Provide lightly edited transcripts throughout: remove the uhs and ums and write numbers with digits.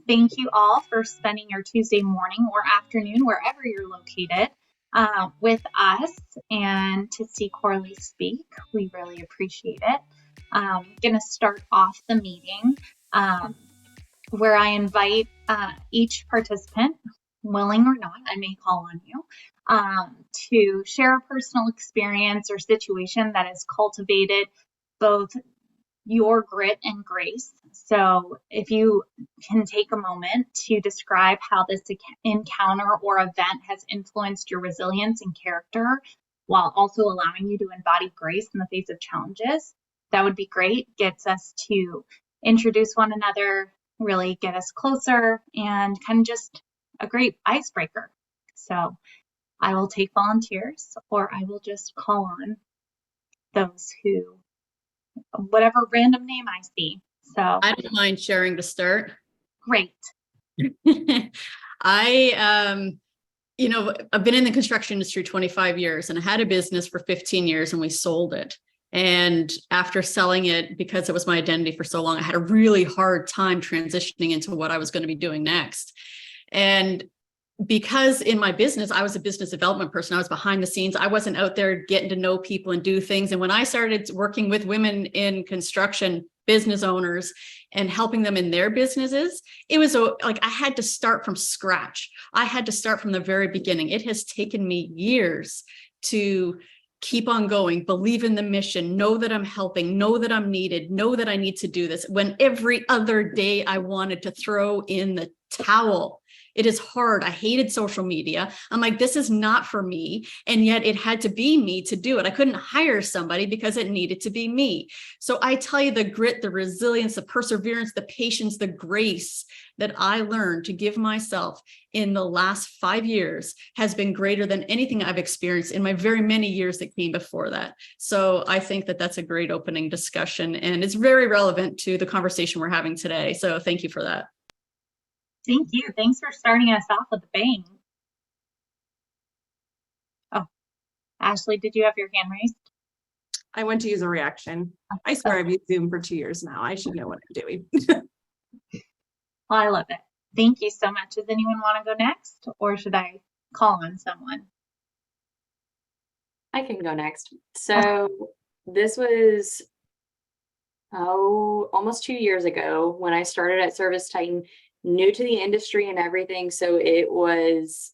Thank you all for spending your Tuesday morning or afternoon, wherever you're located, with us and to see Coralie speak. We really appreciate it. Going to start off the meeting where I invite each participant, willing or not, I may call on you, to share a personal experience or situation that has cultivated both your grit and grace. So if you can take a moment to describe how this encounter or event has influenced your resilience and character while also allowing you to embody grace in the face of challenges, that would be great. Gets us to introduce one another, really get us closer, and kind of just a great icebreaker. So I will take volunteers, or I will just call on those who, whatever random name I see. So I don't mind sharing to start. Great. I've been in the construction industry 25 years and I had a business for 15 years and we sold it. And after selling it, because it was my identity for so long, I had a really hard time transitioning into what I was going to be doing next. And because in my business, I was a business development person, I was behind the scenes. I wasn't out there getting to know people and do things. And when I started working with women in construction, business owners, and helping them in their businesses, it was like I had to start from scratch. I had to start from the very beginning. It has taken me years to keep on going, believe in the mission, know that I'm helping, know that I'm needed, know that I need to do this. When every other day I wanted to throw in the towel. It is hard. I hated social media. I'm like, this is not for me. And yet it had to be me to do it. I couldn't hire somebody because it needed to be me. So I tell you, the grit, the resilience, the perseverance, the patience, the grace that I learned to give myself in the last 5 years has been greater than anything I've experienced in my very many years that came before that. So I think that that's a great opening discussion and it's very relevant to the conversation we're having today. So thank you for that. Thank you. Thanks for starting us off with a bang. Oh, Ashley, did you have your hand raised? I went to use a reaction. I swear I've used Zoom for 2 years now. I should know what I'm doing. Well, I love it. Thank you so much. Does anyone want to go next, or should I call on someone? I can go next. So this was almost 2 years ago when I started at Service Titan, new to the industry and everything. So it was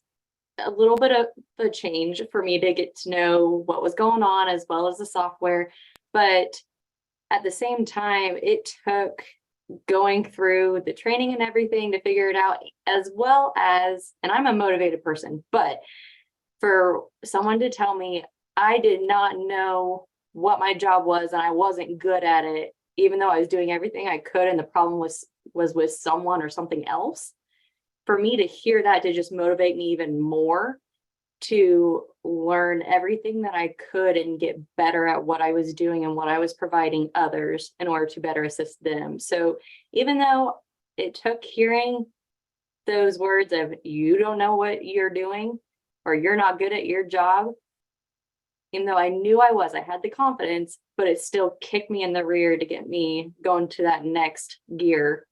a little bit of a change for me to get to know what was going on as well as the software. But at the same time, it took going through the training and everything to figure it out, as well as, and I'm a motivated person, but for someone to tell me I did not know what my job was and I wasn't good at it, even though I was doing everything I could and the problem was with someone or something else, for me to hear that, to just motivate me even more to learn everything that I could and get better at what I was doing and what I was providing others in order to better assist them. So even though it took hearing those words of you don't know what you're doing or you're not good at your job, even though I knew I had the confidence, but it still kicked me in the rear to get me going to that next gear.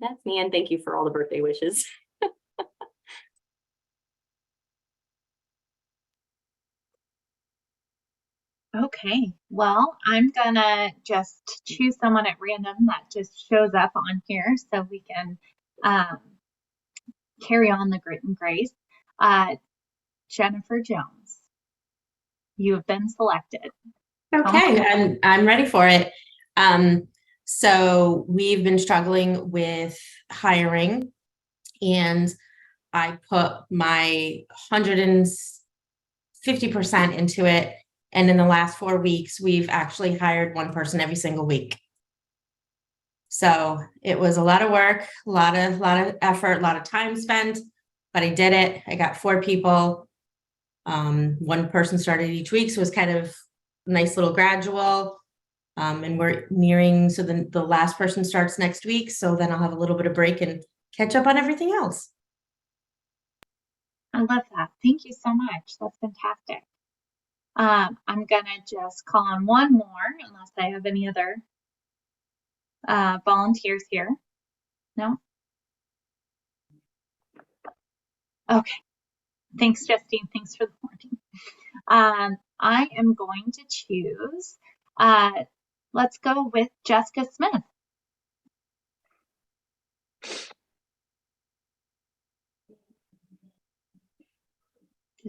That's me, and thank you for all the birthday wishes. Okay, well, I'm gonna just choose someone at random that just shows up on here so we can carry on the grit and grace. Jennifer Jones, you have been selected. Okay, I'm ready for it. So we've been struggling with hiring, and I put my 150% into it. And in the last 4 weeks, we've actually hired one person every single week. So it was a lot of work, a lot of effort, a lot of time spent, but I did it. I got 4 people. One person started each week, so it was kind of a nice little gradual. And we're nearing, so then the last person starts next week. So then I'll have a little bit of break and catch up on everything else. I love that. Thank you so much. That's fantastic. I'm gonna just call on one more unless I have any other volunteers here? No? Okay. Thanks, Justine. Thanks for the warning. I am going to choose, let's go with Jessica Smith.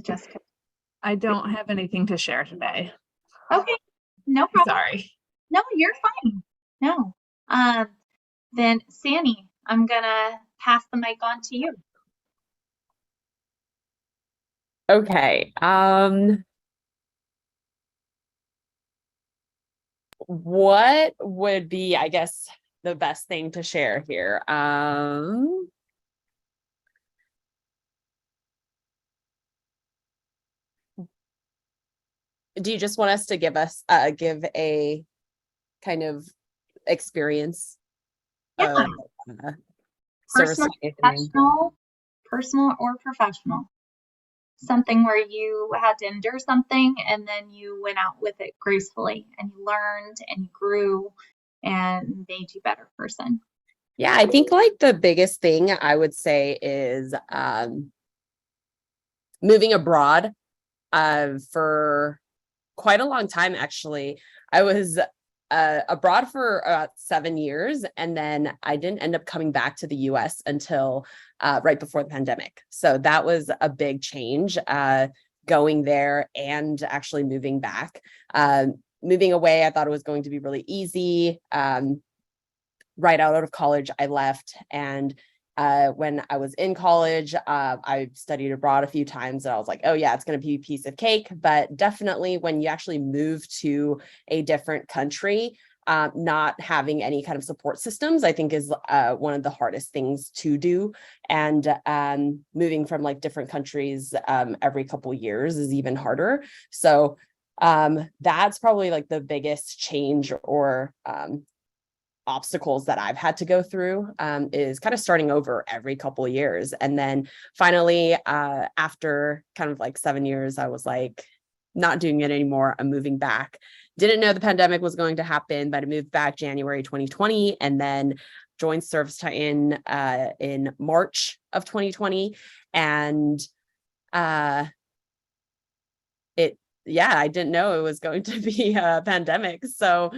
Jessica. I don't have anything to share today. Okay, no problem. Sorry. No, you're fine. No. Then Sandy, I'm gonna pass the mic on to you. Okay. What would be, I guess, the best thing to share here? Do you just want us to give a kind of experience? Yeah. Service Personal or professional. Something where you had to endure something and then you went out with it gracefully and you learned and you grew and made you a better person. Yeah, I think like the biggest thing I would say is moving abroad for quite a long time, actually. I was abroad for about 7 years, and then I didn't end up coming back to the US until right before the pandemic. So that was a big change, going there and actually moving back. Moving away, I thought it was going to be really easy. Right out of college, I left, and when I was in college, I studied abroad a few times, and I was like, oh yeah, it's going to be a piece of cake. But definitely when you actually move to a different country, not having any kind of support systems, I think is one of the hardest things to do. And moving from like different countries every couple years is even harder. So that's probably like the biggest change or obstacles that I've had to go through, is kind of starting over every couple of years. And then finally, after kind of like 7 years, I was like, not doing it anymore. I'm moving back. Didn't know the pandemic was going to happen, but I moved back January 2020 and then joined Service Titan in March of 2020. And I didn't know it was going to be a pandemic. So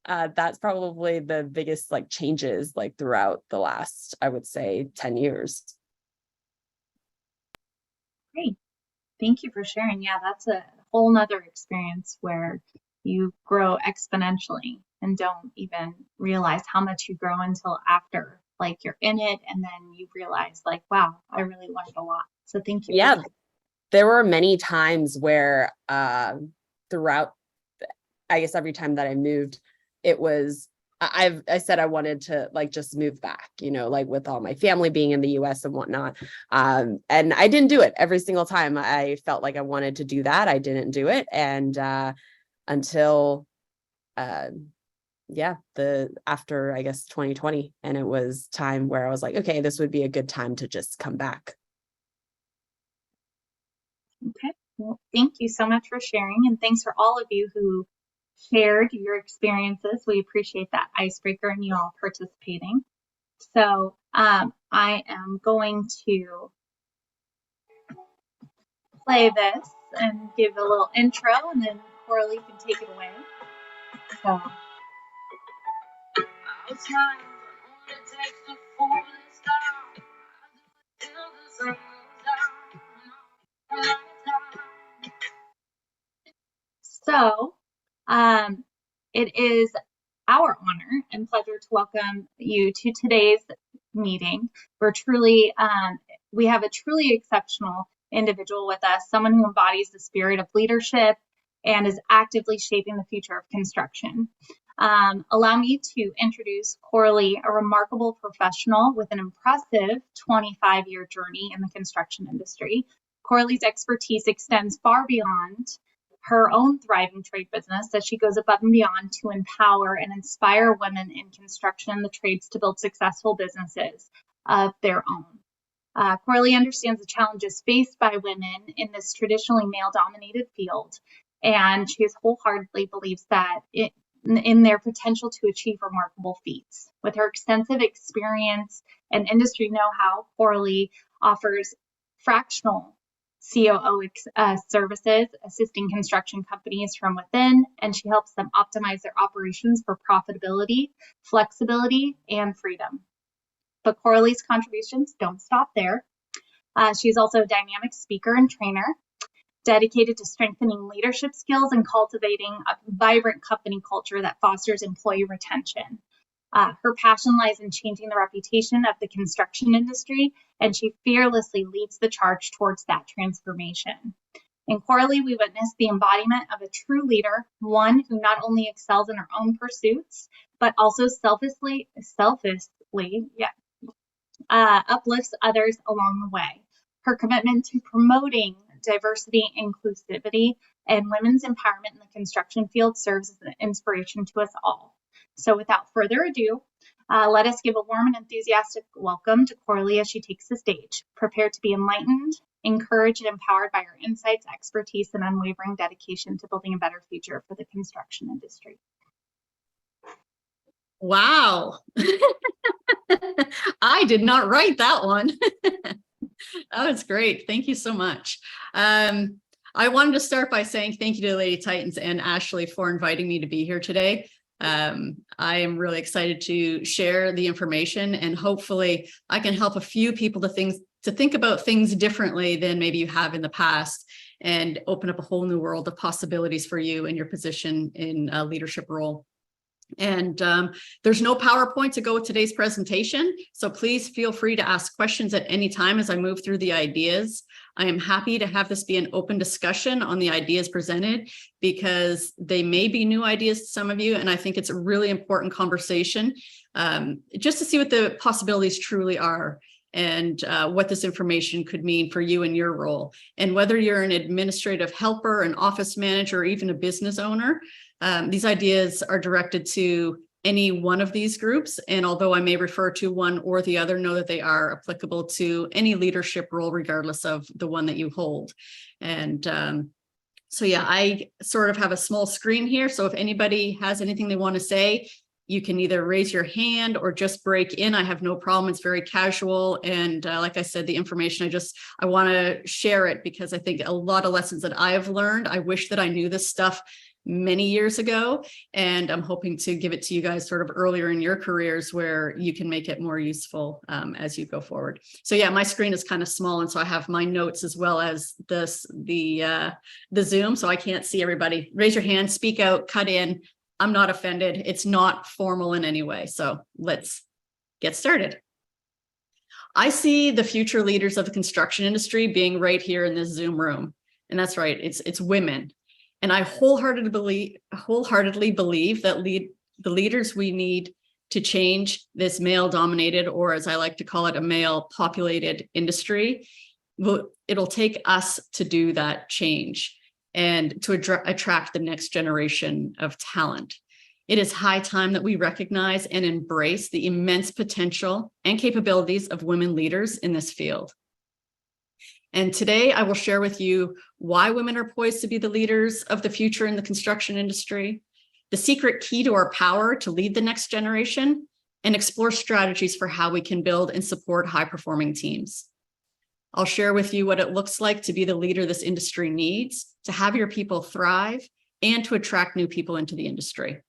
that's probably the biggest like changes like throughout the last, I would say, 10 years. Great. Thank you for sharing. Yeah, that's a whole nother experience where you grow exponentially and don't even realize how much you grow until after, like you're in it, and then you realize like, wow, I really learned a lot. So thank you. Yeah, there were many times where throughout, I guess every time that I moved, it was, I said I wanted to like just move back, like with all my family being in the US and whatnot. And I didn't do it every single time. I felt like I wanted to do that. I didn't do it. And until after I guess 2020, and it was time where I was like, okay, this would be a good time to just come back. Okay. Well, thank you so much for sharing, and thanks for all of you who shared your experiences. We appreciate that icebreaker and you all participating. So I am going to play this and give a little intro, and then Coralie can take it away. So. So, it is our honor and pleasure to welcome you to today's meeting. We have a truly exceptional individual with us, someone who embodies the spirit of leadership and is actively shaping the future of construction. Allow me to introduce Coralie, a remarkable professional with an impressive 25-year journey in the construction industry. Coralie's expertise extends far beyond her own thriving trade business, as she goes above and beyond to empower and inspire women in construction and the trades to build successful businesses of their own. Coralie understands the challenges faced by women in this traditionally male-dominated field, and she wholeheartedly believes that in their potential to achieve remarkable feats. With her extensive experience and industry know-how, Coralie offers fractional COO services, assisting construction companies from within, and she helps them optimize their operations for profitability, flexibility, and freedom. But Coralie's contributions don't stop there. She's also a dynamic speaker and trainer, dedicated to strengthening leadership skills and cultivating a vibrant company culture that fosters employee retention. Her passion lies in changing the reputation of the construction industry, and she fearlessly leads the charge towards that transformation. In Coralie, we witness the embodiment of a true leader, one who not only excels in her own pursuits, but also selflessly uplifts others along the way. Her commitment to promoting diversity, inclusivity, and women's empowerment in the construction field serves as an inspiration to us all. So without further ado, let us give a warm and enthusiastic welcome to Coralie as she takes the stage, prepared to be enlightened, encouraged, and empowered by her insights, expertise, and unwavering dedication to building a better future for the construction industry. Wow. I did not write that one. That was great. Thank you so much. I wanted to start by saying thank you to Lady Titans and Ashley for inviting me to be here today. I am really excited to share the information, and hopefully I can help a few people to think about things differently than maybe you have in the past, and open up a whole new world of possibilities for you in your position in a leadership role. And there's no PowerPoint to go with today's presentation, so please feel free to ask questions at any time as I move through the ideas. I am happy to have this be an open discussion on the ideas presented, because they may be new ideas to some of you, and I think it's a really important conversation just to see what the possibilities truly are, and what this information could mean for you in your role. And whether you're an administrative helper, an office manager, or even a business owner, these ideas are directed to any one of these groups. And although I may refer to one or the other, know that they are applicable to any leadership role, regardless of the one that you hold. And so, yeah, I sort of have a small screen here. So if anybody has anything they want to say, you can either raise your hand or just break in. I have no problem. It's very casual. And like I said, the information, I want to share it because I think a lot of lessons that I have learned, I wish that I knew this stuff many years ago, and I'm hoping to give it to you guys sort of earlier in your careers where you can make it more useful as you go forward. So yeah, my screen is kind of small, and so I have my notes as well as the Zoom, so I can't see everybody. Raise your hand, speak out, cut in. I'm not offended. It's not formal in any way. So let's get started. I see the future leaders of the construction industry being right here in this Zoom room, and that's right. It's women. And I wholeheartedly believe that the leaders we need to change this male-dominated, or as I like to call it, a male-populated industry, it'll take us to do that change and to attract the next generation of talent. It is high time that we recognize and embrace the immense potential and capabilities of women leaders in this field. And today I will share with you why women are poised to be the leaders of the future in the construction industry, the secret key to our power to lead the next generation, and explore strategies for how we can build and support high-performing teams. I'll share with you what it looks like to be the leader this industry needs, to have your people thrive, and to attract new people into the industry.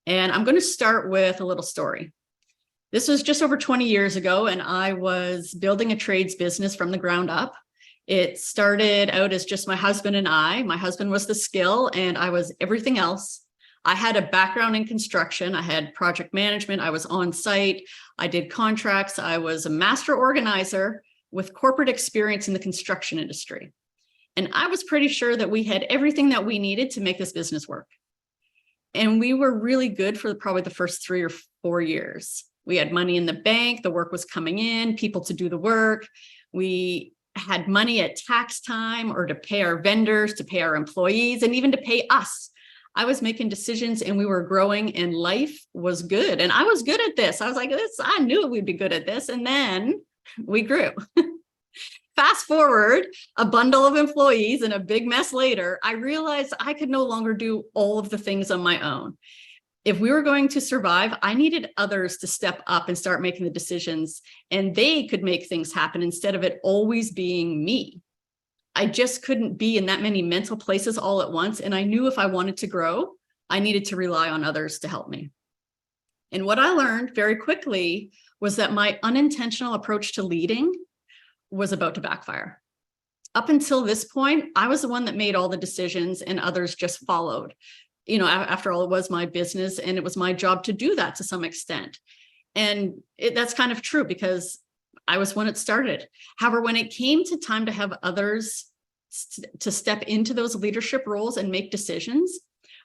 And I'm going to start with a little story. This was just over 20 years ago, and I was building a trades business from the ground up. It started out as just my husband and I. My husband was the skill, and I was everything else. I had a background in construction. I had project management. I was on site. I did contracts. I was a master organizer with corporate experience in the construction industry. And I was pretty sure that we had everything that we needed to make this business work. And we were really good for probably the first 3 or 4 years. We had money in the bank, the work was coming in, people to do the work. We had money at tax time or to pay our vendors, to pay our employees, and even to pay us. I was making decisions and we were growing and life was good. And I was good at this. I was like, I knew we'd be good at this. And then we grew. fast forward a bundle of employees and a big mess later, I realized I could no longer do all of the things on my own. If we were going to survive, I needed others to step up and start making the decisions, and they could make things happen instead of it always being me. I just couldn't be in that many mental places all at once. And I knew if I wanted to grow, I needed to rely on others to help me. And what I learned very quickly was that my unintentional approach to leading was about to backfire. Up until this point, I was the one that made all the decisions and others just followed. After all, it was my business and it was my job to do that to some extent. And that's kind of true because I was when it started. However, when it came to time to have others to step into those leadership roles and make decisions,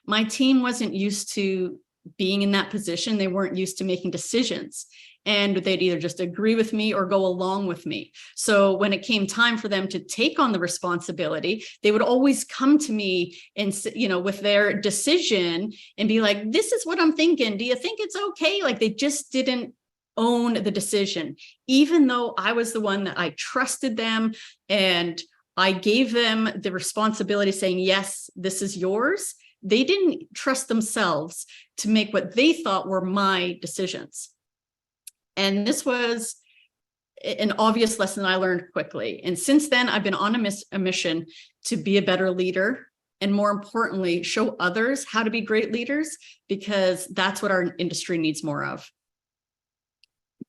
my team wasn't used to being in that position. They weren't used to making decisions, and they'd either just agree with me or go along with me. So when it came time for them to take on the responsibility, they would always come to me and, with their decision and be like, this is what I'm thinking. Do you think it's okay? Like they just didn't own the decision, even though I was the one that I trusted them and I gave them the responsibility saying, yes, this is yours. They didn't trust themselves to make what they thought were my decisions. And this was an obvious lesson I learned quickly. And since then, I've been on a mission to be a better leader, and more importantly, show others how to be great leaders, because that's what our industry needs more of.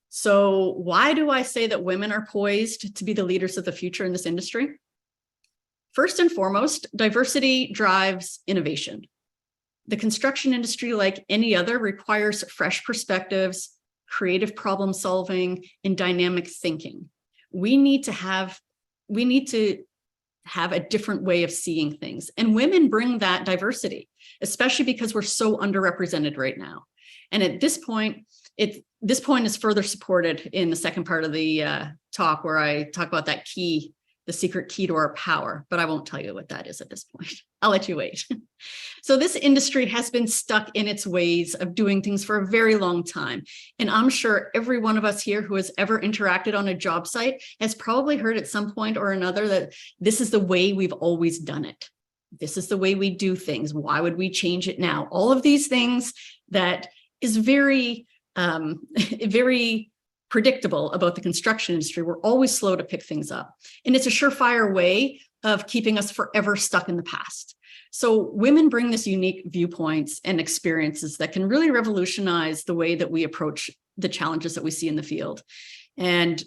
So why do I say that women are poised to be the leaders of the future in this industry? First and foremost, diversity drives innovation. The construction industry, like any other, requires fresh perspectives, creative problem solving, and dynamic thinking. We need to have a different way of seeing things. And women bring that diversity, especially because we're so underrepresented right now. And at this point, this point is further supported in the second part of the talk, where I talk about that key, the secret key to our power, but I won't tell you what that is at this point. I'll let you wait. So this industry has been stuck in its ways of doing things for a very long time. And I'm sure every one of us here who has ever interacted on a job site has probably heard at some point or another that this is the way we've always done it. This is the way we do things. Why would we change it now? All of these things that is very, very predictable about the construction industry. We're always slow to pick things up. And it's a surefire way of keeping us forever stuck in the past. So women bring this unique viewpoints and experiences that can really revolutionize the way that we approach the challenges that we see in the field. And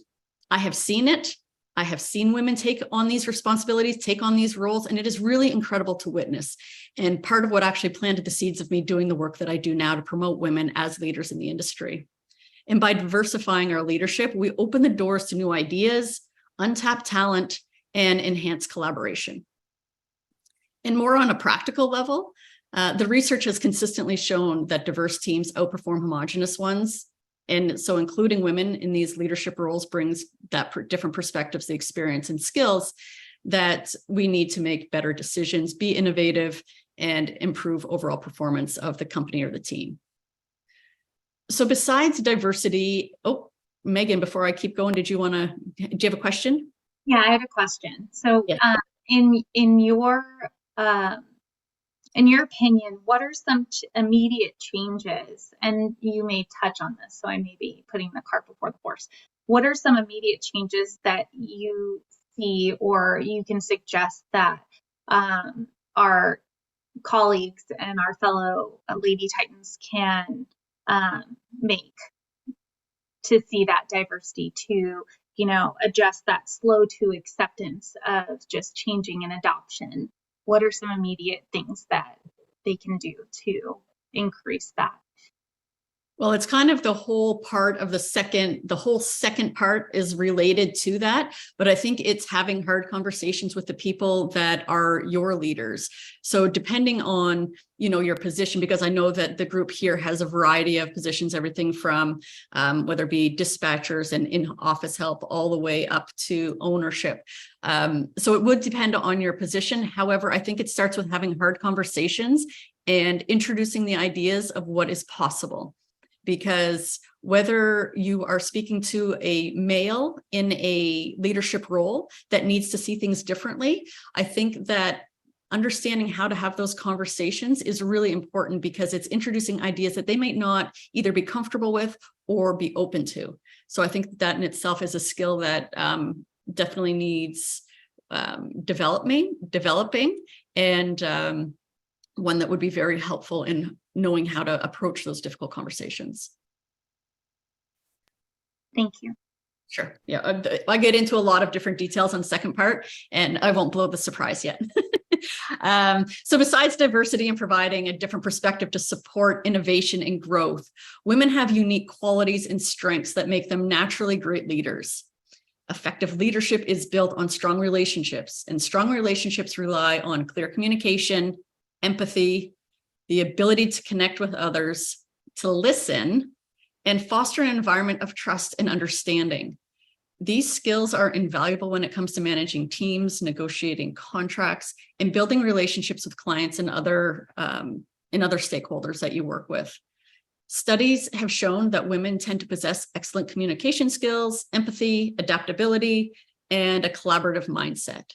I have seen it. I have seen women take on these responsibilities, take on these roles, and it is really incredible to witness. And part of what actually planted the seeds of me doing the work that I do now to promote women as leaders in the industry. And by diversifying our leadership, we open the doors to new ideas, untapped talent, and enhanced collaboration. And more on a practical level, the research has consistently shown that diverse teams outperform homogeneous ones. And so including women in these leadership roles brings that different perspectives, the experience and skills that we need to make better decisions, be innovative, and improve overall performance of the company or the team. So besides diversity, Megan, before I keep going, do you have a question? Yeah, I have a question. So Yeah. In your opinion, what are some immediate changes? And you may touch on this, so I may be putting the cart before the horse. What are some immediate changes that you see or you can suggest that our colleagues and our fellow Lady Titans can make to see that diversity, to adjust that slow to acceptance of just changing and adoption? What are some immediate things that they can do to increase that? Well, it's kind of the whole second part is related to that, but I think it's having hard conversations with the people that are your leaders. So depending on, your position, because I know that the group here has a variety of positions, everything from whether it be dispatchers and in-office help all the way up to ownership. So it would depend on your position. However, I think it starts with having hard conversations and introducing the ideas of what is possible. because whether you are speaking to a male in a leadership role that needs to see things differently, I think that understanding how to have those conversations is really important, because it's introducing ideas that they might not either be comfortable with or be open to. So I think that in itself is a skill that definitely needs developing, and one that would be very helpful in knowing how to approach those difficult conversations. Thank you. Sure. Yeah, I get into a lot of different details on the second part, and I won't blow the surprise yet. So besides diversity and providing a different perspective to support innovation and growth, women have unique qualities and strengths that make them naturally great leaders. Effective leadership is built on strong relationships, and strong relationships rely on clear communication, empathy, the ability to connect with others, to listen, and foster an environment of trust and understanding. These skills are invaluable when it comes to managing teams, negotiating contracts, and building relationships with clients and other stakeholders that you work with. Studies have shown that women tend to possess excellent communication skills, empathy, adaptability, and a collaborative mindset.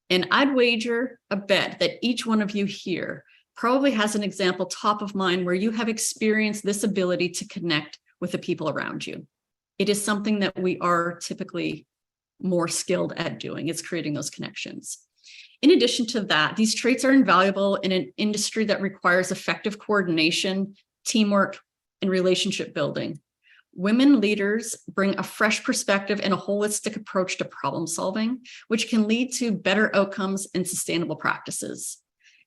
And I'd wager a bet that each one of you here probably has an example top of mind where you have experienced this ability to connect with the people around you. It is something that we are typically more skilled at doing. It's creating those connections. In addition to that, these traits are invaluable in an industry that requires effective coordination, teamwork, and relationship building. Women leaders bring a fresh perspective and a holistic approach to problem solving, which can lead to better outcomes and sustainable practices.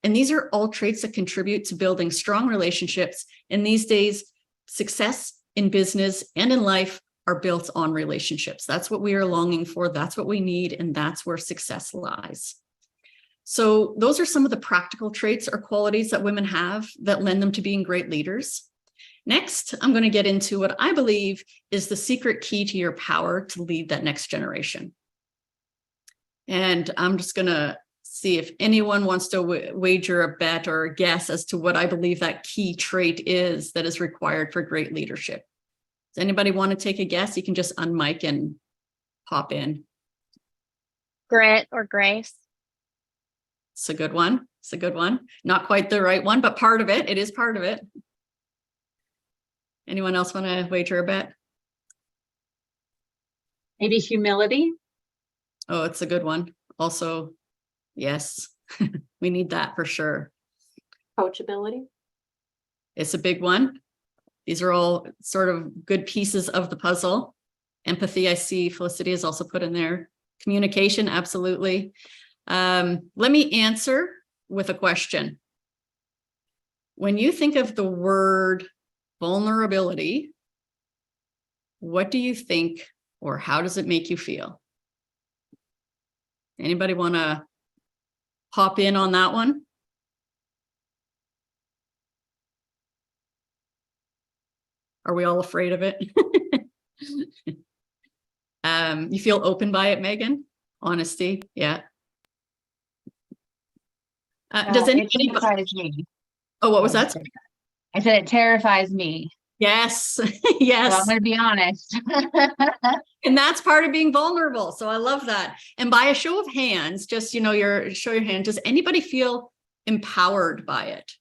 And these are all traits that contribute to building strong relationships. And these days, success in business and in life are built on relationships. That's what we are longing for. That's what we need. And that's where success lies. So those are some of the practical traits or qualities that women have that lend them to being great leaders. Next, I'm going to get into what I believe is the secret key to your power to lead that next generation. And I'm just going to see if anyone wants to wager a bet or a guess as to what I believe that key trait is that is required for great leadership. Does anybody want to take a guess? You can just unmic and pop in. Grit or grace. It's a good one. It's a good one. Not quite the right one, but part of it. It is part of it. Anyone else want to wager a bet? Maybe humility. Oh, it's a good one. Also, yes, we need that for sure. Coachability. It's a big one. These are all sort of good pieces of the puzzle. Empathy, I see Felicity is also put in there. Communication, absolutely. Let me answer with a question. When you think of the word vulnerability, what do you think, or how does it make you feel? Anybody want to hop in on that one? Are we all afraid of it? You feel open by it, Megan? Honesty, yeah. Does anybody? It terrifies me. Oh, what was that? I said it terrifies me. Yes, yes. So I'm going to be honest. And that's part of being vulnerable. So I love that. And by a show of hands, just, show your hand. Does anybody feel empowered by it?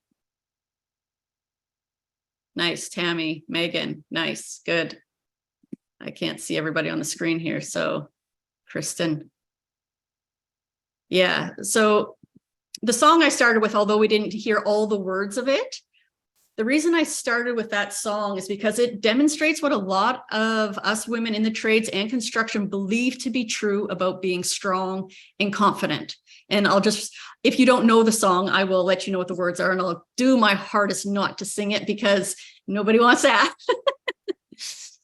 Nice, Tammy, Megan, nice, good. I can't see everybody on the screen here. So Kristen. Yeah, so the song I started with, although we didn't hear all the words of it, the reason I started with that song is because it demonstrates what a lot of us women in the trades and construction believe to be true about being strong and confident. And I'll just, if you don't know the song, I will let you know what the words are, and I'll do my hardest not to sing it because nobody wants that.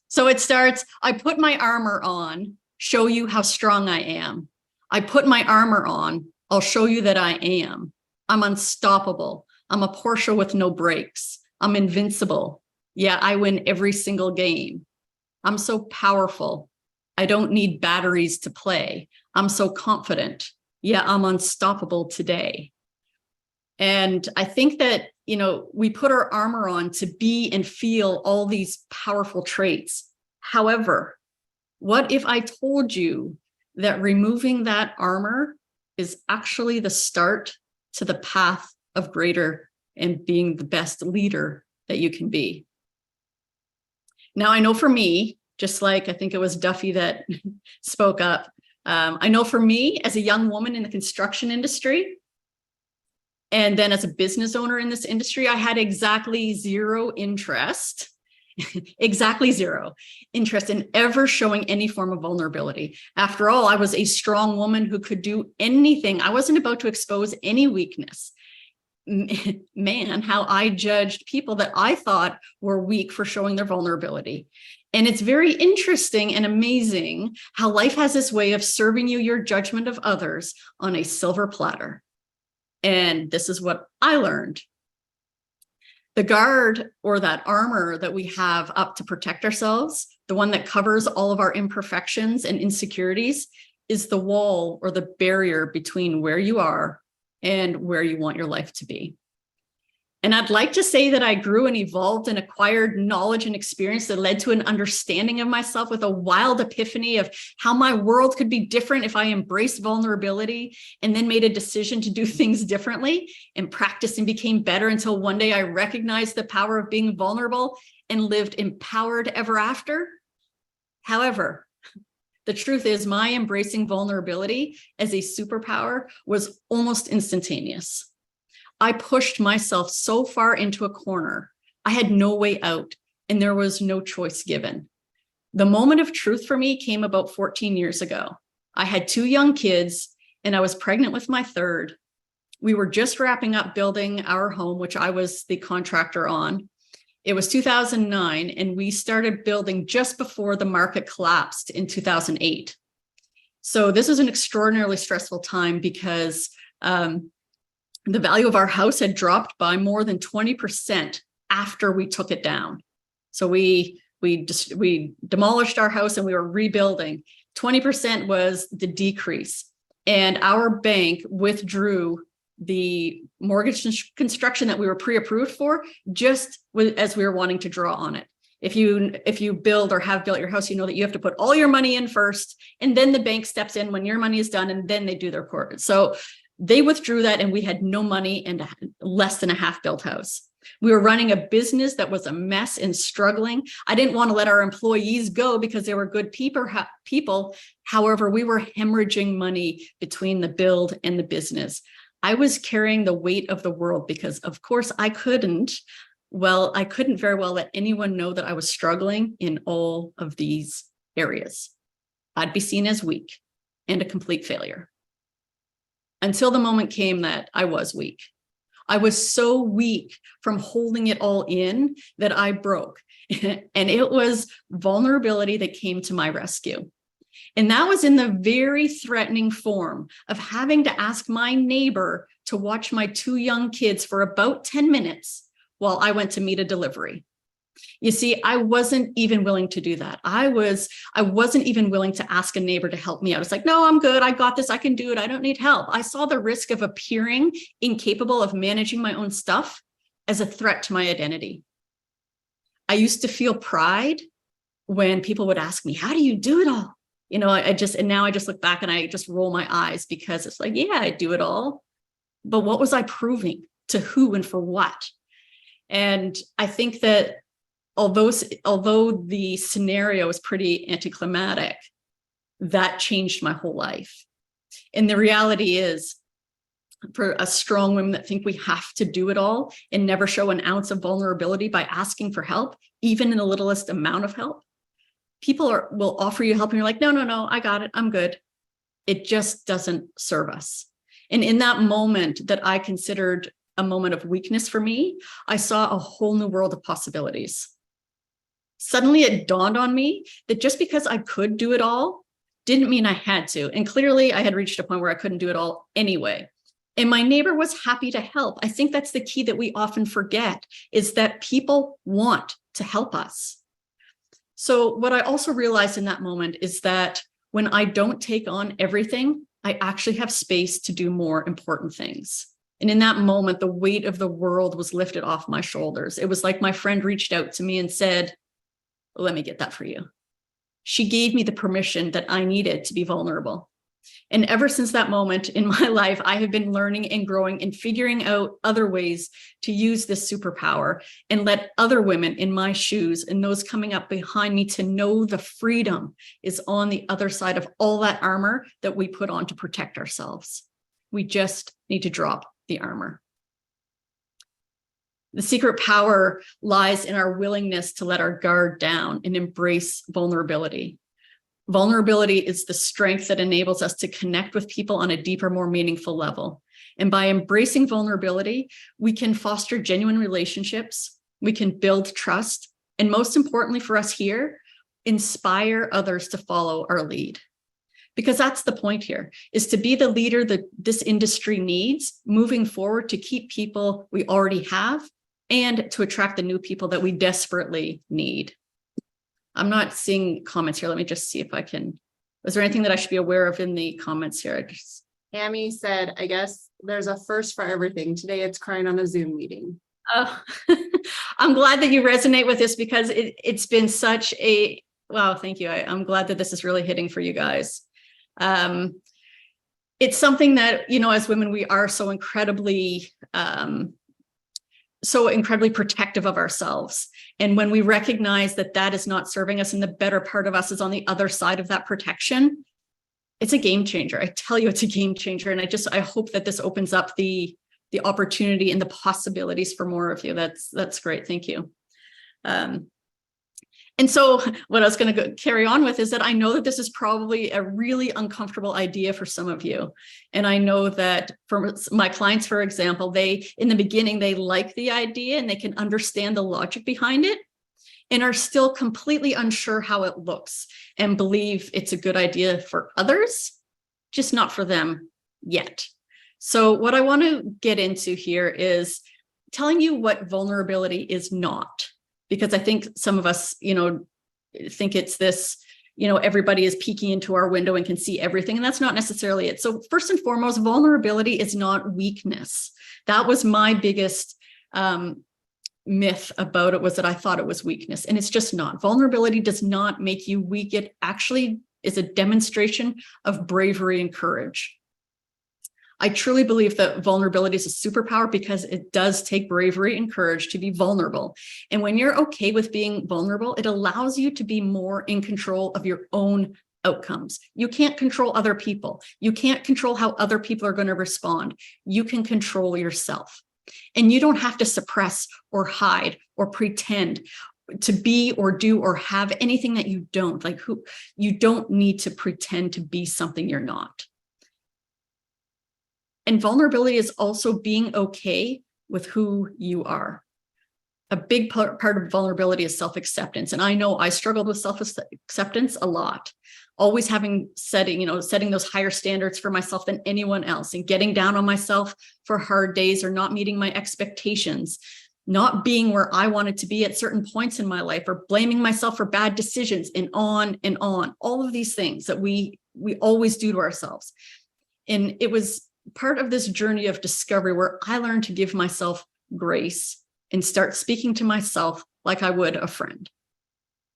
So it starts, I put my armor on, show you how strong I am. I put my armor on, I'll show you that I am. I'm unstoppable. I'm a Porsche with no brakes. I'm invincible. Yeah, I win every single game. I'm so powerful. I don't need batteries to play. I'm so confident. Yeah, I'm unstoppable today. And I think that, we put our armor on to be and feel all these powerful traits. However, what if I told you that removing that armor is actually the start to the path of greater and being the best leader that you can be? Now, I know for me, just like I think it was Duffy that spoke up, I know for me as a young woman in the construction industry, and then as a business owner in this industry, I had exactly zero interest in ever showing any form of vulnerability. After all, I was a strong woman who could do anything. I wasn't about to expose any weakness. Man, how I judged people that I thought were weak for showing their vulnerability. And it's very interesting and amazing how life has this way of serving you your judgment of others on a silver platter. And this is what I learned. The guard, or that armor that we have up to protect ourselves, the one that covers all of our imperfections and insecurities, is the wall or the barrier between where you are and where you want your life to be. And I'd like to say that I grew and evolved and acquired knowledge and experience that led to an understanding of myself with a wild epiphany of how my world could be different if I embraced vulnerability and then made a decision to do things differently and practiced and became better until one day I recognized the power of being vulnerable and lived empowered ever after. However, the truth is my embracing vulnerability as a superpower was almost instantaneous. I pushed myself so far into a corner, I had no way out, and there was no choice given. The moment of truth for me came about 14 years ago. I had 2 young kids, and I was pregnant with my third. We were just wrapping up building our home, which I was the contractor on. It was 2009, and we started building just before the market collapsed in 2008. So this was an extraordinarily stressful time because the value of our house had dropped by more than 20% after we took it down. So we demolished our house and we were rebuilding. 20% was the decrease. And our bank withdrew the mortgage construction that we were pre-approved for just as we were wanting to draw on it. If you build or have built your house, you know that you have to put all your money in first, and then the bank steps in when your money is done, and then they do their part. So they withdrew that, and we had no money and less than a half-built house. We were running a business that was a mess and struggling. I didn't want to let our employees go because they were good people. However, we were hemorrhaging money between the build and the business. I was carrying the weight of the world because, of course, I couldn't very well let anyone know that I was struggling in all of these areas. I'd be seen as weak and a complete failure. Until the moment came that I was weak. I was so weak from holding it all in that I broke. And it was vulnerability that came to my rescue. And that was in the very threatening form of having to ask my neighbor to watch my 2 young kids for about 10 minutes while I went to meet a delivery. You see, I wasn't even willing to do that. I wasn't even willing to ask a neighbor to help me out. It's like, no, I'm good. I got this. I can do it. I don't need help. I saw the risk of appearing incapable of managing my own stuff as a threat to my identity. I used to feel pride when people would ask me, how do you do it all? And now I just look back and I just roll my eyes because it's like, yeah, I do it all. But what was I proving to who and for what? And I think that although the scenario is pretty anticlimactic, that changed my whole life. And the reality is, for us strong women that think we have to do it all and never show an ounce of vulnerability by asking for help, even in the littlest amount of help, people will offer you help and you're like, no, I got it. I'm good. It just doesn't serve us. And in that moment that I considered a moment of weakness for me, I saw a whole new world of possibilities. Suddenly it dawned on me that just because I could do it all didn't mean I had to. And clearly I had reached a point where I couldn't do it all anyway. And my neighbor was happy to help. I think that's the key that we often forget, is that people want to help us. So what I also realized in that moment is that when I don't take on everything, I actually have space to do more important things. And in that moment, the weight of the world was lifted off my shoulders. It was like my friend reached out to me and said, let me get that for you. She gave me the permission that I needed to be vulnerable. And ever since that moment in my life, I have been learning and growing and figuring out other ways to use this superpower and let other women in my shoes and those coming up behind me to know the freedom is on the other side of all that armor that we put on to protect ourselves. We just need to drop the armor. The secret power lies in our willingness to let our guard down and embrace vulnerability. Vulnerability is the strength that enables us to connect with people on a deeper, more meaningful level. And by embracing vulnerability, we can foster genuine relationships, we can build trust, and most importantly for us here, inspire others to follow our lead. Because that's the point here, is to be the leader that this industry needs moving forward to keep people we already have and to attract the new people that we desperately need. I'm not seeing comments here. Let me just see if I can. Is there anything that I should be aware of in the comments here? Amy said, I guess there's a first for everything. Today it's crying on a Zoom meeting. Oh, I'm glad that you resonate with this because it's been such a, wow, thank you. I'm glad that this is really hitting for you guys. It's something that, you know, as women, we are so incredibly protective of ourselves. And when we recognize that that is not serving us and the better part of us is on the other side of that protection, it's a game changer. I tell you, it's a game changer. And I hope that this opens up the opportunity and the possibilities for more of you. That's great. Thank you. And so what I was going to carry on with is that I know that this is probably a really uncomfortable idea for some of you. And I know that for my clients, for example, in the beginning, they like the idea and they can understand the logic behind it and are still completely unsure how it looks and believe it's a good idea for others, just not for them yet. So what I want to get into here is telling you what vulnerability is not. Because I think some of us, you know, think it's this, you know, everybody is peeking into our window and can see everything. And that's not necessarily it. So first and foremost, vulnerability is not weakness. That was my biggest myth about it, was that I thought it was weakness. And it's just not. Vulnerability does not make you weak. It actually is a demonstration of bravery and courage. I truly believe that vulnerability is a superpower because it does take bravery and courage to be vulnerable. And when you're okay with being vulnerable, it allows you to be more in control of your own outcomes. You can't control other people. You can't control how other people are going to respond. You can control yourself. And you don't have to suppress or hide or pretend to be or do or have anything that you don't. You don't need to pretend to be something you're not. And vulnerability is also being okay with who you are. A big part of vulnerability is self-acceptance. And I know I struggled with self-acceptance a lot, always setting those higher standards for myself than anyone else and getting down on myself for hard days or not meeting my expectations, not being where I wanted to be at certain points in my life, or blaming myself for bad decisions and on and on. All of these things that we always do to ourselves. And it was part of this journey of discovery where I learned to give myself grace and start speaking to myself like I would a friend.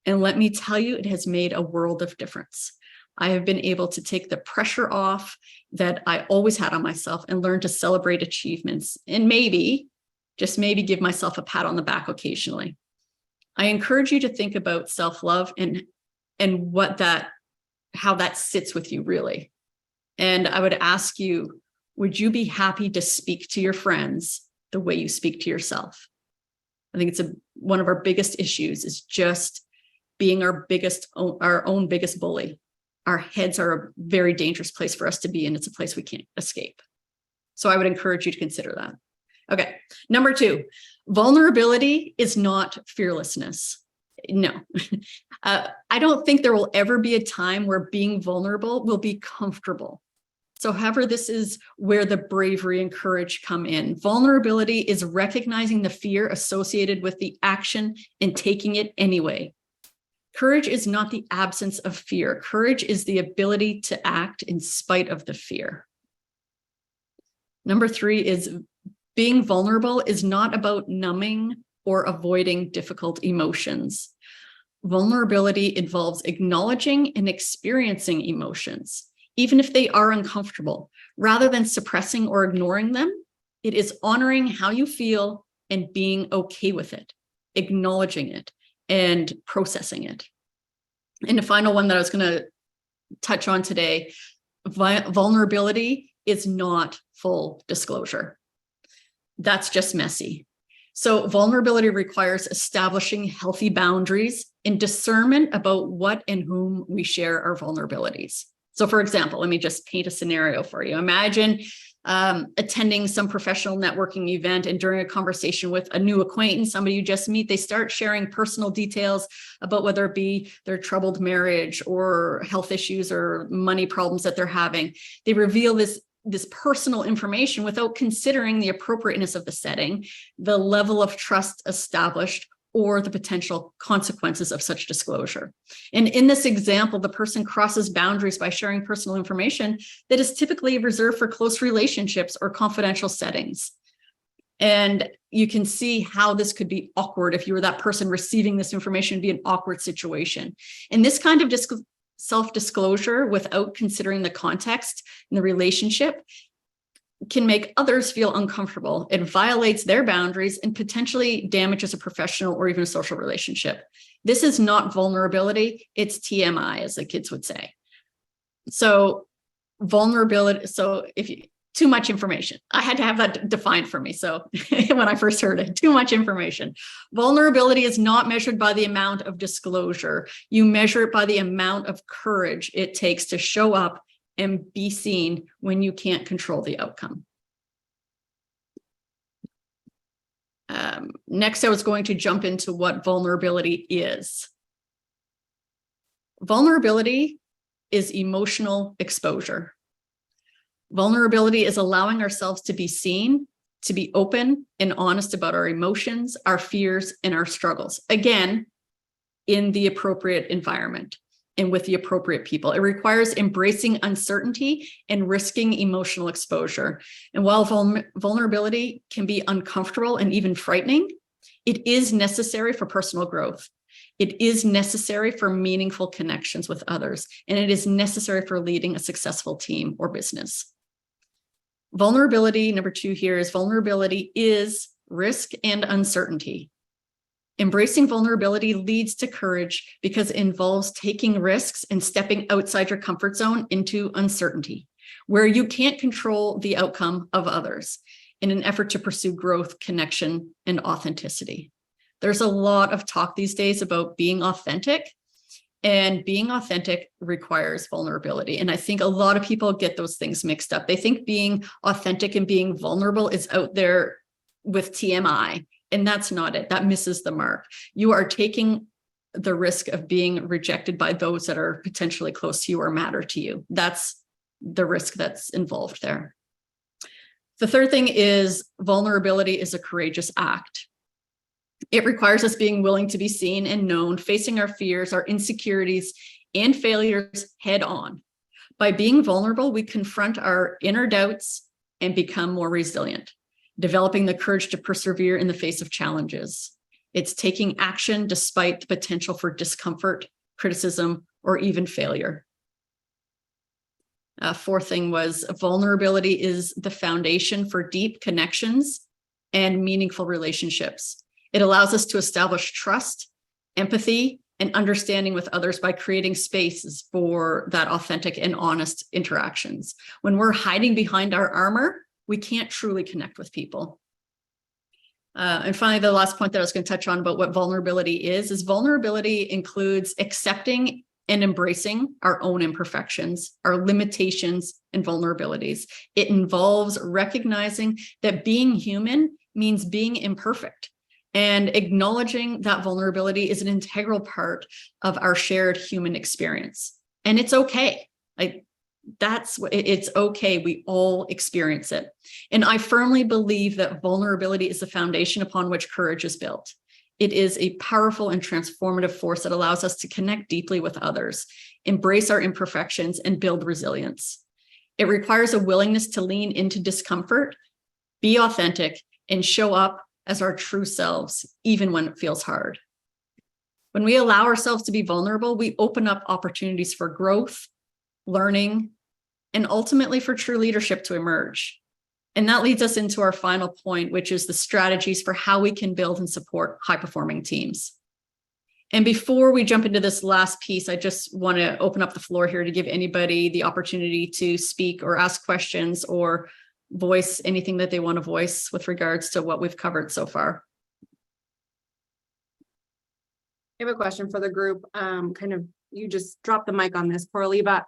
And let me tell you, it has made a world of difference. I have been able to take the pressure off that I always had on myself and learn to celebrate achievements and maybe, just maybe, give myself a pat on the back occasionally. I encourage you to think about self-love and how that sits with you really. And I would ask you, would you be happy to speak to your friends the way you speak to yourself? I think it's one of our biggest issues is just being our own biggest bully. Our heads are a very dangerous place for us to be, and it's a place we can't escape. So I would encourage you to consider that. Okay, number 2, vulnerability is not fearlessness. No, I don't think there will ever be a time where being vulnerable will be comfortable. So however, this is where the bravery and courage come in. Vulnerability is recognizing the fear associated with the action and taking it anyway. Courage is not the absence of fear. Courage is the ability to act in spite of the fear. Number 3 is Being vulnerable is not about numbing or avoiding difficult emotions. Vulnerability involves acknowledging and experiencing emotions, even if they are uncomfortable. Rather than suppressing or ignoring them, it is honoring how you feel and being okay with it, acknowledging it, and processing it. And the final one that I was going to touch on today, vulnerability is not full disclosure. That's just messy. So vulnerability requires establishing healthy boundaries and discernment about what and whom we share our vulnerabilities. So for example, let me just paint a scenario for you. Imagine attending some professional networking event, and during a conversation with a new acquaintance, somebody you just meet, they start sharing personal details about whether it be their troubled marriage or health issues or money problems that they're having. They reveal this personal information without considering the appropriateness of the setting, the level of trust established, or the potential consequences of such disclosure. And in this example, the person crosses boundaries by sharing personal information that is typically reserved for close relationships or confidential settings. And you can see how this could be awkward if you were that person receiving this information. It'd be an awkward situation. And this kind of self-disclosure without considering the context and the relationship can make others feel uncomfortable. It violates their boundaries and potentially damages a professional or even a social relationship. This is not vulnerability, it's TMI, as the kids would say. So vulnerability, so if you, too much information. I had to have that defined for me. So when I first heard it, too much information. Vulnerability is not measured by the amount of disclosure. You measure it by the amount of courage it takes to show up and be seen when you can't control the outcome. Next, I was going to jump into what vulnerability is. Vulnerability is emotional exposure. Vulnerability is allowing ourselves to be seen, to be open and honest about our emotions, our fears, and our struggles. Again, in the appropriate environment and with the appropriate people. It requires embracing uncertainty and risking emotional exposure. And while vulnerability can be uncomfortable and even frightening, it is necessary for personal growth. It is necessary for meaningful connections with others, and it is necessary for leading a successful team or business. Vulnerability, number 2 here, is vulnerability is risk and uncertainty. Embracing vulnerability leads to courage because it involves taking risks and stepping outside your comfort zone into uncertainty, where you can't control the outcome of others, in an effort to pursue growth, connection, and authenticity. There's a lot of talk these days about being authentic, and being authentic requires vulnerability. And I think a lot of people get those things mixed up. They think being authentic and being vulnerable is out there with TMI. And that's not it. That misses the mark. You are taking the risk of being rejected by those that are potentially close to you or matter to you. That's the risk that's involved there. The third thing is vulnerability is a courageous act. It requires us being willing to be seen and known, facing our fears, our insecurities, and failures head on. By being vulnerable, we confront our inner doubts and become more resilient, developing the courage to persevere in the face of challenges. It's taking action despite the potential for discomfort, criticism, or even failure. Fourth thing was vulnerability is the foundation for deep connections and meaningful relationships. It allows us to establish trust, empathy, and understanding with others by creating spaces for that authentic and honest interactions. When we're hiding behind our armor, we can't truly connect with people. And finally, the last point that I was going to touch on about what vulnerability is vulnerability includes accepting and embracing our own imperfections, our limitations and vulnerabilities. It involves recognizing that being human means being imperfect, and acknowledging that vulnerability is an integral part of our shared human experience. And it's okay. It's okay. We all experience it. And I firmly believe that vulnerability is the foundation upon which courage is built. It is a powerful and transformative force that allows us to connect deeply with others, embrace our imperfections, and build resilience. It requires a willingness to lean into discomfort, be authentic, and show up as our true selves, even when it feels hard. When we allow ourselves to be vulnerable, we open up opportunities for growth, learning, and ultimately for true leadership to emerge. And that leads us into our final point, which is the strategies for how we can build and support high-performing teams. And before we jump into this last piece, I just want to open up the floor here to give anybody the opportunity to speak or ask questions or voice anything that they want to voice with regards to what we've covered so far. I have a question for the group. You just dropped the mic on this, Coralie, but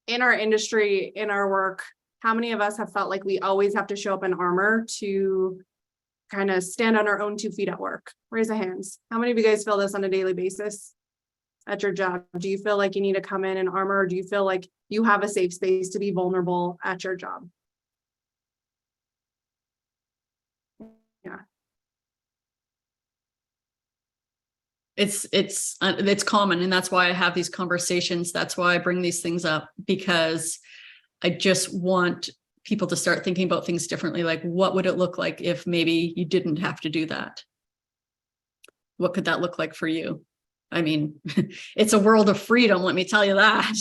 in our industry, in our work, how many of us have felt like we always have to show up in armor to kind of stand on our own 2 feet at work? Raise the hands. How many of you guys feel this on a daily basis at your job? Do you feel like you need to come in armor, or do you feel like you have a safe space to be vulnerable at your job? Yeah. It's common, and that's why I have these conversations. That's why I bring these things up, because I just want people to start thinking about things differently. Like, what would it look like if maybe you didn't have to do that? What could that look like for you? I mean, it's a world of freedom, let me tell you that.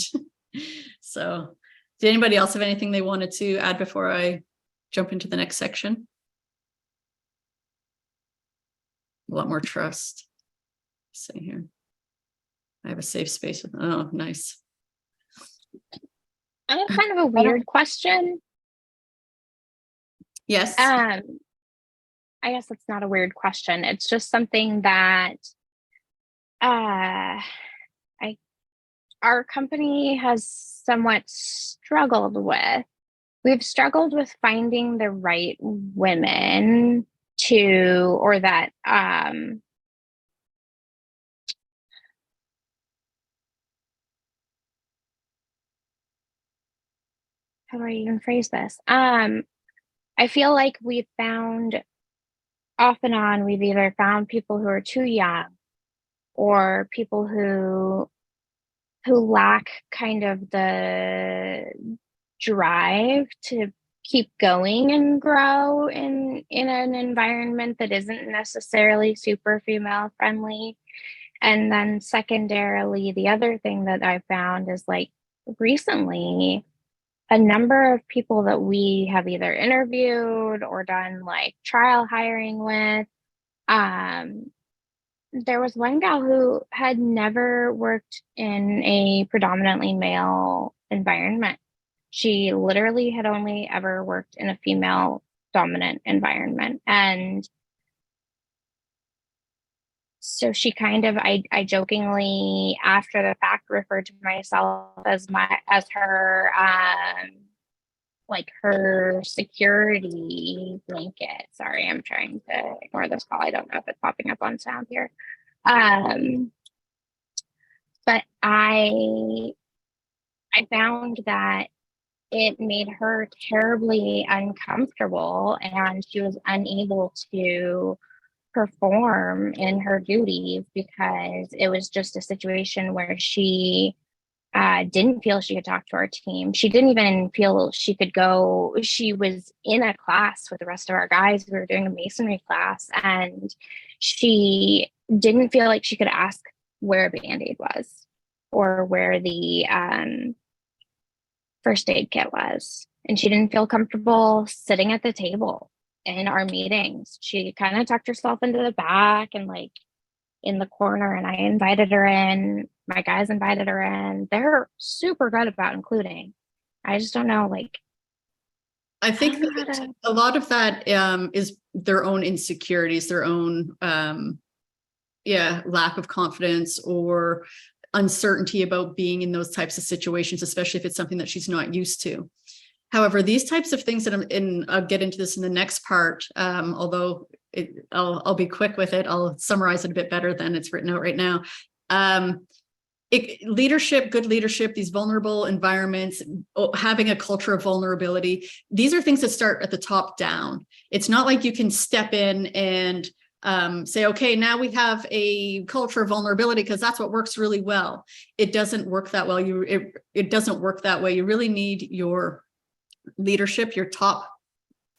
So, did anybody else have anything they wanted to add before I jump into the next section? A lot more trust. See here. I have a safe space. Oh, nice. I have kind of a weird question. Yes. I guess it's not a weird question. It's just something that our company has somewhat struggled with. We've struggled with finding the right women or that how do I even phrase this? I feel like we've found off and on, we've either found people who are too young or people who lack kind of the drive to keep going and grow in an environment that isn't necessarily super female friendly. And then secondarily, the other thing that I found is, like, recently, a number of people that we have either interviewed or done like trial hiring with, there was one gal who had never worked in a predominantly male environment. She literally had only ever worked in a female dominant environment. And so she kind of, I jokingly after the fact referred to myself as her, like her security blanket. Sorry, I'm trying to ignore this call. I don't know if it's popping up on sound here. But I found that it made her terribly uncomfortable, and she was unable to perform in her duties because it was just a situation where she didn't feel she could talk to our team. She didn't even feel she could go. She was in a class with the rest of our guys. We were doing a masonry class, and she didn't feel like she could ask where a Band-Aid was or where the first aid kit was. And she didn't feel comfortable sitting at the table in our meetings. She kind of tucked herself into the back and like in the corner, and I invited her in. My guys invited her in. They're super good about including. I just don't know, like, I think that a lot of that is their own insecurities, their own lack of confidence or uncertainty about being in those types of situations, especially if it's something that she's not used to. However, these types of things that I'll get into this in the next part, although I'll be quick with it. I'll summarize it a bit better than it's written out right now. Leadership, good leadership, these vulnerable environments, having a culture of vulnerability, these are things that start at the top down. It's not like you can step in and say, okay, now we have a culture of vulnerability because that's what works really well. It doesn't work that well. It doesn't work that way. You really need your leadership, your top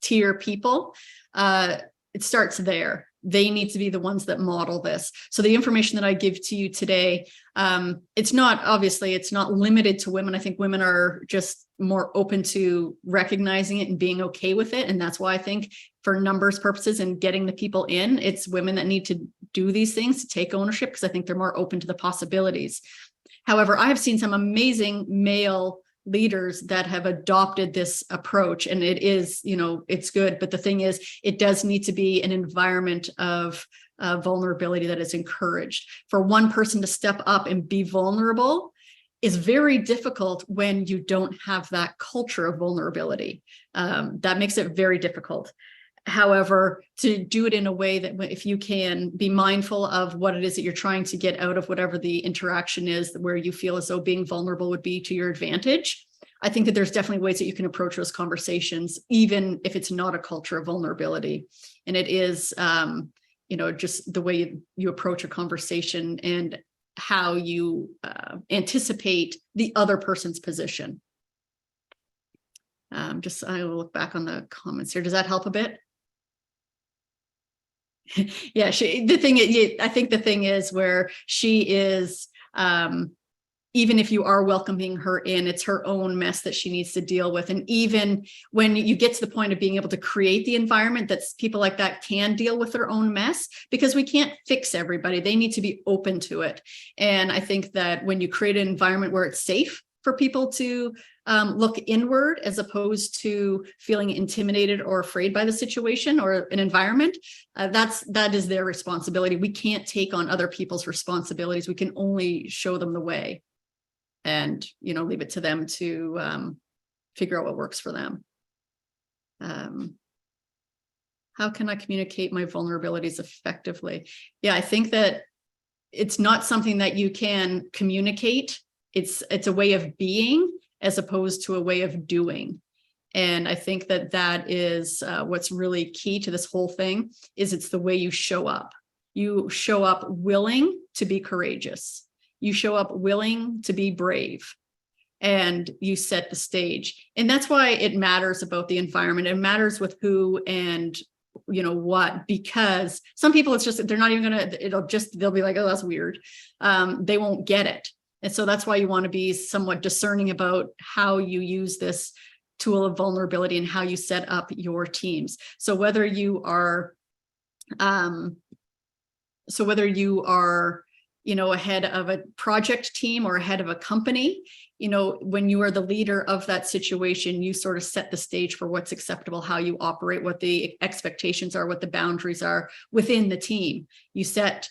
tier people, it starts there. They need to be the ones that model this. So the information that I give to you today, it's not limited to women. I think women are just more open to recognizing it and being okay with it. And that's why I think for numbers purposes and getting the people in, it's women that need to do these things, to take ownership, because I think they're more open to the possibilities. However, I have seen some amazing male leaders that have adopted this approach, and it is, it's good. But the thing is, it does need to be an environment of vulnerability that is encouraged. For one person to step up and be vulnerable is very difficult when you don't have that culture of vulnerability. That makes it very difficult. However, to do it in a way that if you can be mindful of what it is that you're trying to get out of whatever the interaction is, where you feel as though being vulnerable would be to your advantage, I think that there's definitely ways that you can approach those conversations, even if it's not a culture of vulnerability. And it is, just the way you approach a conversation and how you anticipate the other person's position. I will look back on the comments here. Does that help a bit? Yeah, I think the thing is where she is, even if you are welcoming her in, it's her own mess that she needs to deal with. And even when you get to the point of being able to create the environment that people like that can deal with their own mess, because we can't fix everybody. They need to be open to it. And I think that when you create an environment where it's safe for people to look inward, as opposed to feeling intimidated or afraid by the situation or an environment, that is their responsibility. We can't take on other people's responsibilities. We can only show them the way, and leave it to them to figure out what works for them. How can I communicate my vulnerabilities effectively? Yeah, I think that it's not something that you can communicate. It's a way of being as opposed to a way of doing. And I think that is what's really key to this whole thing, is it's the way you show up. You show up willing to be courageous. You show up willing to be brave, and you set the stage. And that's why it matters about the environment. It matters with who and what, because some people, it's just, they're not even they'll be like, oh, that's weird. They won't get it. And so that's why you want to be somewhat discerning about how you use this tool of vulnerability and how you set up your teams. So whether you are, ahead of a project team or ahead of a company, when you are the leader of that situation, you sort of set the stage for what's acceptable, how you operate, what the expectations are, what the boundaries are within the team. You set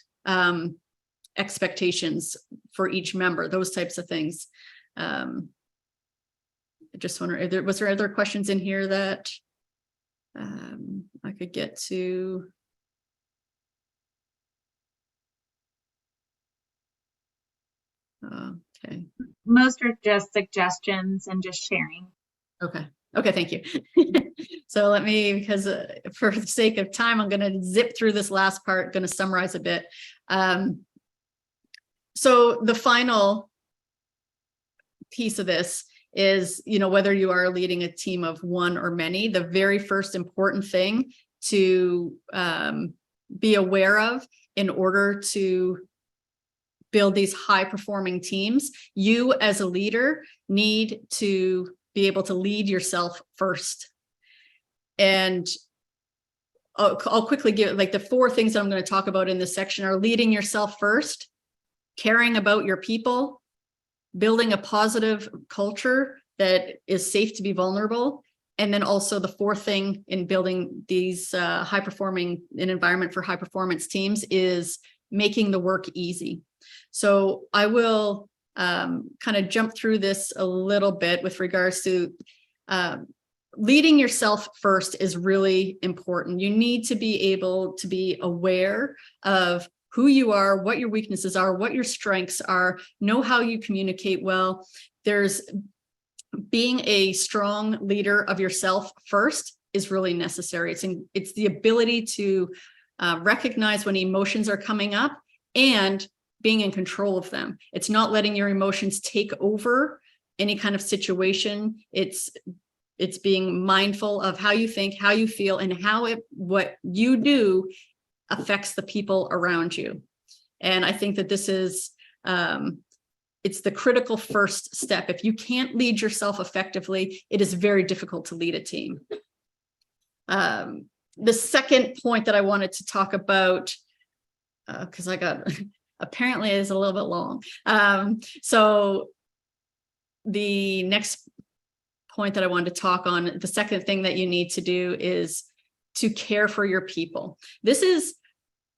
expectations for each member, those types of things. I just wonder, was there other questions in here that I could get to? Okay. Most are just suggestions and just sharing. Okay, thank you. So let me, because for the sake of time, I'm going to zip through this last part, going to summarize a bit. So the final piece of this is, whether you are leading a team of one or many, the very first important thing to be aware of in order to build these high performing teams, you as a leader need to be able to lead yourself first. And I'll quickly give the 4 things that I'm going to talk about in this section are leading yourself first, caring about your people, building a positive culture that is safe to be vulnerable. And then also the 4th thing in building these an environment for high performance teams is making the work easy. So I will kind of jump through this a little bit with regards to leading yourself first is really important. You need to be able to be aware of who you are, what your weaknesses are, what your strengths are, know how you communicate well. Being a strong leader of yourself first is really necessary. It's the ability to recognize when emotions are coming up and being in control of them. It's not letting your emotions take over any kind of situation. It's It's being mindful of how you think, how you feel, and how what you do affects the people around you. And I think that this is, it's the critical first step. If you can't lead yourself effectively, it is very difficult to lead a team. The second point that I wanted to talk about, because I got, apparently is a little bit long. So the next point that I wanted to talk on, the second thing that you need to do is to care for your people. This is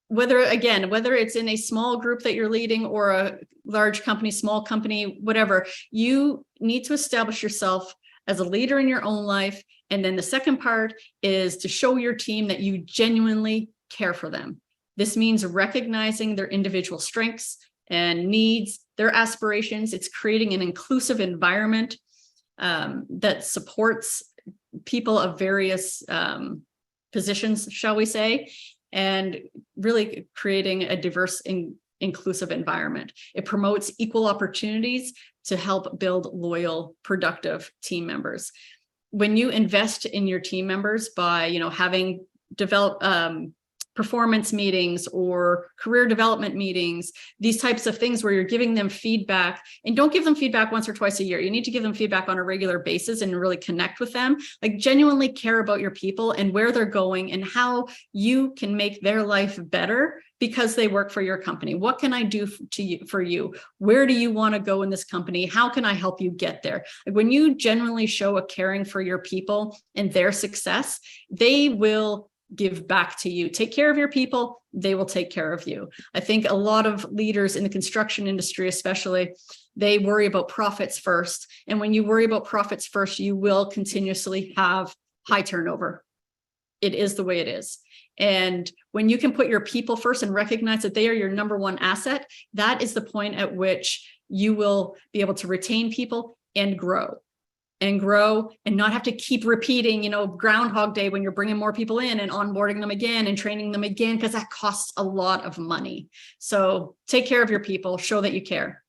whether it's in a small group that you're leading or a large company, small company, whatever, you need to establish yourself as a leader in your own life. And then the second part is to show your team that you genuinely care for them. This means recognizing their individual strengths and needs, their aspirations. It's creating an inclusive environment that supports people of various positions, shall we say, and really creating a diverse and inclusive environment. It promotes equal opportunities to help build loyal, productive team members. When you invest in your team members by, having developed performance meetings or career development meetings, these types of things where you're giving them feedback, and don't give them feedback once or twice a year. You need to give them feedback on a regular basis and really connect with them, like genuinely care about your people and where they're going and how you can make their life better because they work for your company. What can I do for you? Where do you want to go in this company? How can I help you get there? Like when you genuinely show a caring for your people and their success, they will give back to you. Take care of your people, they will take care of you. I think a lot of leaders in the construction industry, especially, they worry about profits first. And when you worry about profits first, you will continuously have high turnover. It is the way it is. And when you can put your people first and recognize that they are your number one asset, that is the point at which you will be able to retain people and grow and not have to keep repeating, Groundhog Day when you're bringing more people in and onboarding them again and training them again, because that costs a lot of money. So take care of your people, show that you care.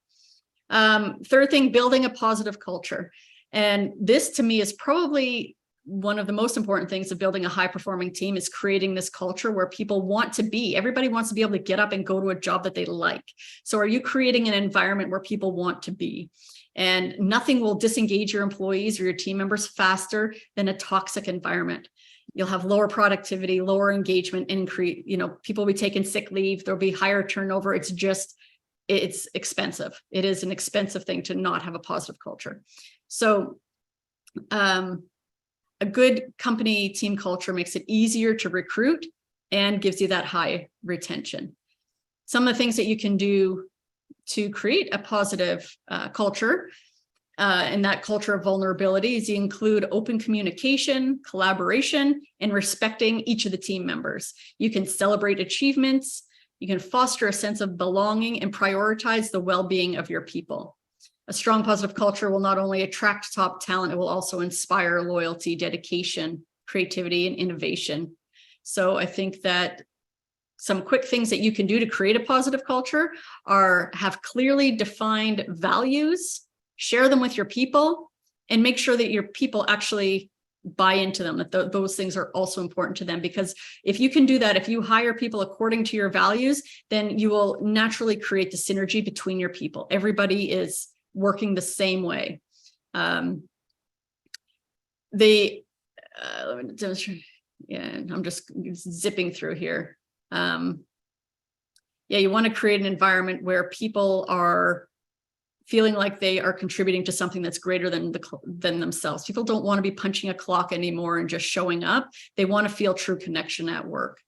Third thing, building a positive culture. And this to me is probably one of the most important things of building a high performing team, is creating this culture where people want to be. Everybody wants to be able to get up and go to a job that they like. So are you creating an environment where people want to be? And nothing will disengage your employees or your team members faster than a toxic environment. You'll have lower productivity, lower engagement, increase, people will be taking sick leave, there'll be higher turnover. It's expensive. It is an expensive thing to not have a positive culture. So a good company team culture makes it easier to recruit and gives you that high retention. Some of the things that you can do to create a positive culture and that culture of vulnerability is you include open communication, collaboration, and respecting each of the team members. You can celebrate achievements, you can foster a sense of belonging and prioritize the well-being of your people. A strong positive culture will not only attract top talent, it will also inspire loyalty, dedication, creativity, and innovation. So I think that some quick things that you can do to create a positive culture are have clearly defined values, share them with your people, and make sure that your people actually buy into them, that those things are also important to them. Because if you can do that, if you hire people according to your values, then you will naturally create the synergy between your people. Everybody is working the same way. Let me demonstrate. Yeah, I'm just zipping through here. You want to create an environment where people are feeling like they are contributing to something that's greater than themselves. People don't want to be punching a clock anymore and just showing up. They want to feel true connection at work.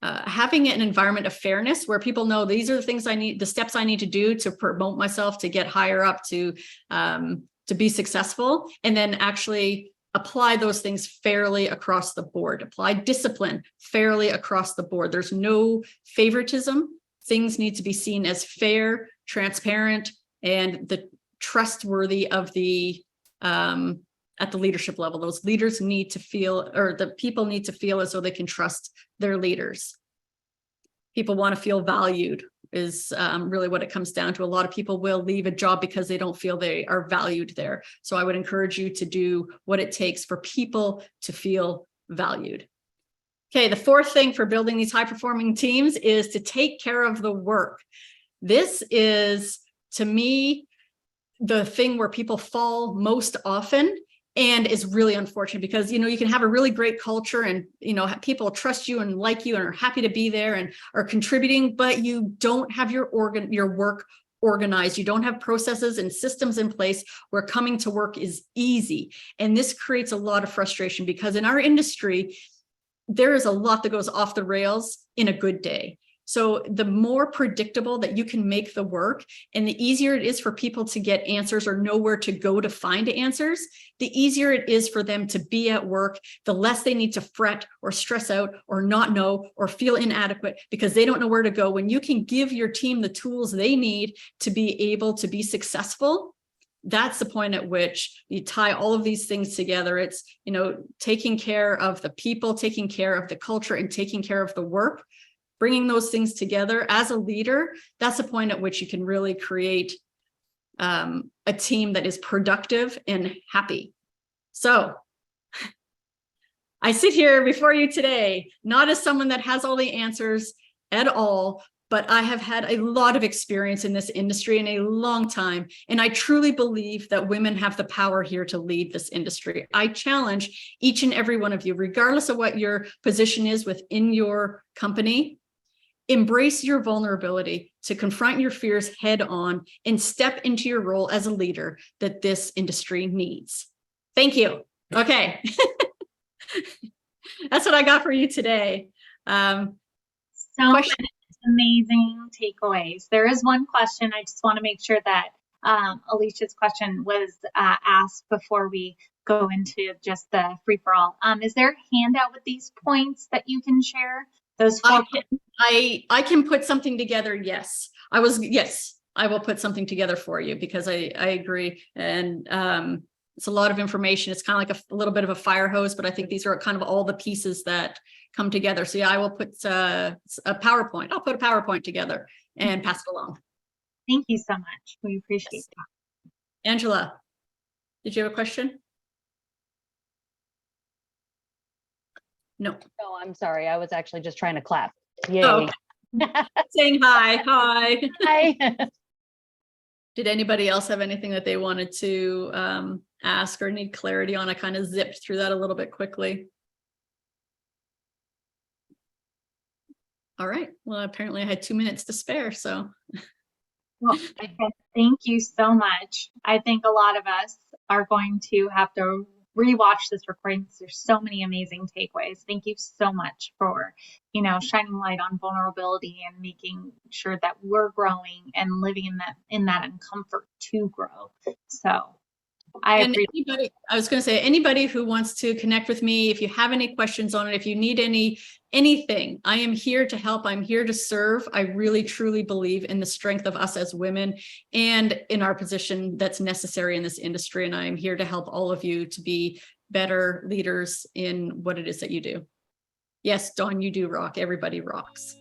Having an environment of fairness where people know these are the things I need, the steps I need to do to promote myself, to get higher up, to be successful, and then actually apply those things fairly across the board. Apply discipline fairly across the board. There's no favoritism. Things need to be seen as fair, transparent, and the trustworthy of the at the leadership level. Those leaders need to feel, or the people need to feel as though they can trust their leaders. People want to feel valued is really what it comes down to. A lot of people will leave a job because they don't feel they are valued there. So I would encourage you to do what it takes for people to feel valued. Okay, the fourth thing for building these high-performing teams is to take care of the work. This is, to me, the thing where people fall most often, and is really unfortunate because, you can have a really great culture and, people trust you and like you and are happy to be there and are contributing, but you don't have your work organized. You don't have processes and systems in place where coming to work is easy. And this creates a lot of frustration because in our industry, there is a lot that goes off the rails in a good day. So the more predictable that you can make the work and the easier it is for people to get answers or know where to go to find answers, the easier it is for them to be at work, the less they need to fret or stress out or not know or feel inadequate because they don't know where to go. When you can give your team the tools they need to be able to be successful, that's the point at which you tie all of these things together. It's, taking care of the people, taking care of the culture, and taking care of the work. Bringing those things together as a leader, that's the point at which you can really create a team that is productive and happy. So I sit here before you today, not as someone that has all the answers at all, but I have had a lot of experience in this industry in a long time. And I truly believe that women have the power here to lead this industry. I challenge each and every one of you, regardless of what your position is within your company, embrace your vulnerability to confront your fears head on and step into your role as a leader that this industry needs. Thank you. Okay. That's what I got for you today. So many amazing takeaways. There is one question. I just want to make sure that Alicia's question was asked before we go into just the free-for-all. Is there a handout with these points that you can share? Those four. I can put something together. Yes, I will put something together for you because I agree. And it's a lot of information. It's kind of like a little bit of a fire hose, but I think these are kind of all the pieces that come together. So yeah, I will put a PowerPoint. I'll put a PowerPoint together and pass it along. Thank you so much. We appreciate that. Angela, did you have a question? No. No, I'm sorry. I was actually just trying to clap. Yay. Oh, saying hi. Hi. Did anybody else have anything that they wanted to ask or need clarity on? I kind of zipped through that a little bit quickly. All right. Well, apparently I had 2 minutes to spare, so. Well, thank you so much. I think a lot of us are going to have to rewatch this recording because there's so many amazing takeaways. Thank you so much for, shining light on vulnerability and making sure that we're growing and living in that comfort to grow. So I was going to say, anybody who wants to connect with me, if you have any questions on it, if you need anything, I am here to help. I'm here to serve. I really, truly believe in the strength of us as women and in our position that's necessary in this industry. And I'm here to help all of you to be better leaders in what it is that you do. Yes, Dawn, you do rock. Everybody rocks.